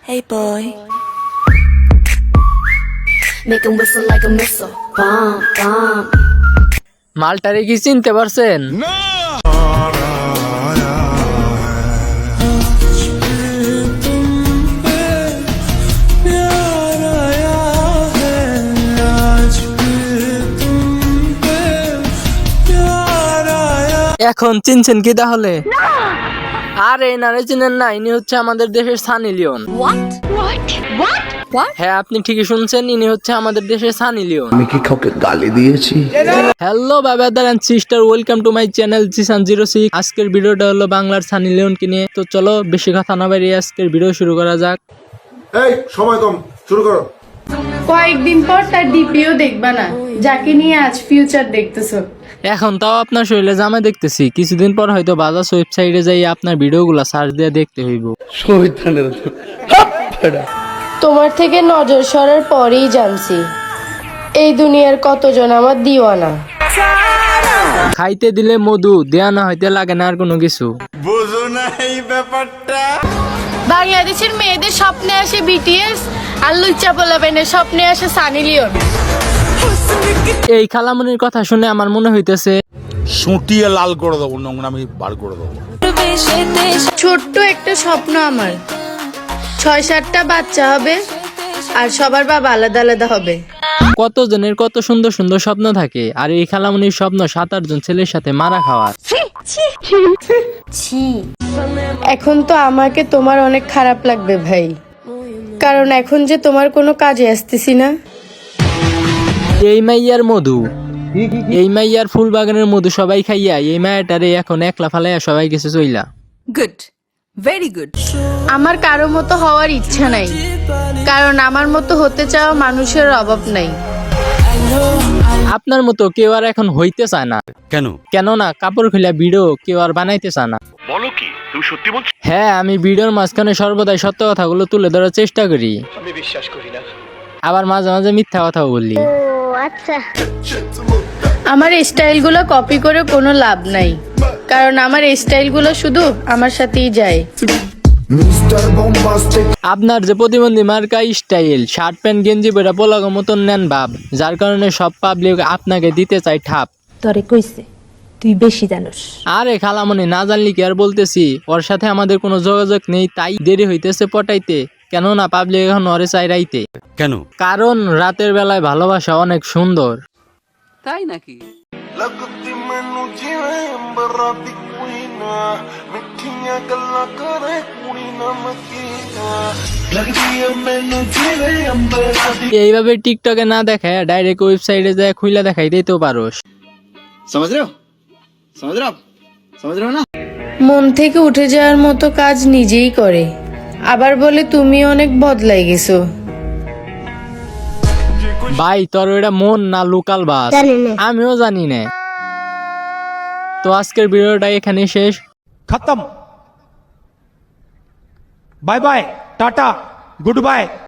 Hey boy. Make 'em whistle like a missile. Bomb, bomb. মালটারে কি চিনতে পারছেন? এখন চিনছেন কি তাহলে? আর এই নারে চিনেন না, ইনি হচ্ছে আমাদের দেশের সানি লিওন। হ্যাঁ, আপনি ঠিকই শুনছেন, ইনি হচ্ছে আমাদের দেশের সানি লিওন। আমি কি কাউকে গালি দিয়েছি? Hello brother and sister, welcome to my channel জিসান06। আজকের ভিডিওটা হলো বাংলার সানি লিওনকে নিয়ে। তো চলো বেশি কথা না বাড়িয়ে আজকের ভিডিও শুরু করা যাক। এই সময় কম, শুরু করো। কয়েকদিন পর তার ডিপিও দেখবা না, যাকে নিয়ে আজ ফিউচার দেখতেছো। এখন তাও আপনার শরীরে জামা দেখতেছি, কিছুদিন পর হয়তো বাজাজ ওয়েবসাইটে যাই আপনার ভিডিওগুলো সার্চ দিয়ে দেখতে হইব। তোমার থেকে নজর সরার পরেই জানছি এই দুনিয়ার কতজন আমার দিওয়ানা। খাইতে দিলে মধু, দেয়া না হইতে লাগে না আর কোনো কিছু। বাংলাদেশের মেয়েদের স্বপ্নে আসে বিটিএস, আর লুচ্চা পোলাবেনের স্বপ্নে আসে সানি লিওন। এই খালামুনির কথা শুনে আমার মনে হইতেছে সুটিয়ে লাল করে দেবো, নোংরামি বার করে দেবো। ছোট্ট একটা স্বপ্ন আমার, 6-7টা বাচ্চা হবে আর সবার বাবা আলাদা আলাদা হবে। কতজনের কত সুন্দর সুন্দর স্বপ্ন থাকে, আর এই খালামুনির স্বপ্ন 7-8 জন ছেলের সাথে মারা খাওয়ার। এখন তো আমাকে তোমার অনেক খারাপ লাগবে ভাই, কারণ এখন যে তোমার কোনো কাজে আসতেছি না। এই মাইয়ার মধু, এই মাইয়ার ফুল বাগানের মধু সবাই খাইয়া এই মায়াটারে এখন একলা ফালাইয়া সবাই গেছে চইলা। Good. Very good. আমার কারো মতো হওয়ার ইচ্ছা নাই, কারণ আমার মতো হতে চাওয়া মানুষের অভাব নাই। আপনার মতো কেউ আর এখন হইতে চায় না। কেন? কেননা কাপড় খুলে ভিডিও কেউ আর বানাইতে চায় না। বলো কি, তুমি সত্যি বলছো? হ্যাঁ, আমি ভিডিওর মাঝখানে সর্বদাই সত্য কথাগুলো তুলে ধরার চেষ্টা করি। আমি বিশ্বাস করি না, আবার মাঝে মাঝে মিথ্যা কথাও বলি। আমার স্টাইলগুলো কপি করে কোনো লাভ নাই, কারণ আমার স্টাইলগুলো শুধু আমার সাথেই যায়। আপনার যে প্রতিবন্ধী মার্কা স্টাইল, শার্ট প্যান্ট গেঞ্জি পরে পোলাগো মতন নেন ভাব, যার কারণে সব পাবলিক আপনাকে দিতে চাই ঠাপ। তরে কইছে তুই বেশি জানোস। আরে খালামণি, না জানলি কি আর বলতেছি, ওর সাথে আমাদের কোনো যোগাযোগ নেই, তাই দেরি হইতেছে পটাইতে। কেননা পাবলিক এখন ওরে চাই রাইতে। কেন? কারণ রাতের বেলায় ভালোবাসা অনেক সুন্দর। তাই নাকি? ਲੱਗਦੀ ਮੈਨੂੰ ਜਿਵੇਂ ਅੰਬਰਾਂ ਦੀ ਕੋਈ ਨਾ, ਮਿੱਠੀਆਂ ਗੱਲਾਂ ਕਰੇ ਕੁੜੀ ਨਮਕੀਨਾ। ਲੱਗਦੀ ਐ ਮੈਨੂੰ ਜਿਵੇਂ ਅੰਬਰਾਂ ਦੀ। এইভাবে টিকটকে না দেখায় ডাইরেক্ট ওয়েবসাইটে যায় খুইলা দেখাই দিতেও পারোস। समझ रहे हो? समझ रहे हो आप? समझ रहे हो ना? মন থেকে উঠে যাওয়ার মতো কাজ নিজেই করে, আবার বলে তুমি অনেক বদলাই গেছো। ভাই তোর ওইটা মন না লোকাল বাস, আমিও জানি না। তো আজকের ভিডিওটা এখানে শেষ। खत्म। Bye bye, tata, good bye.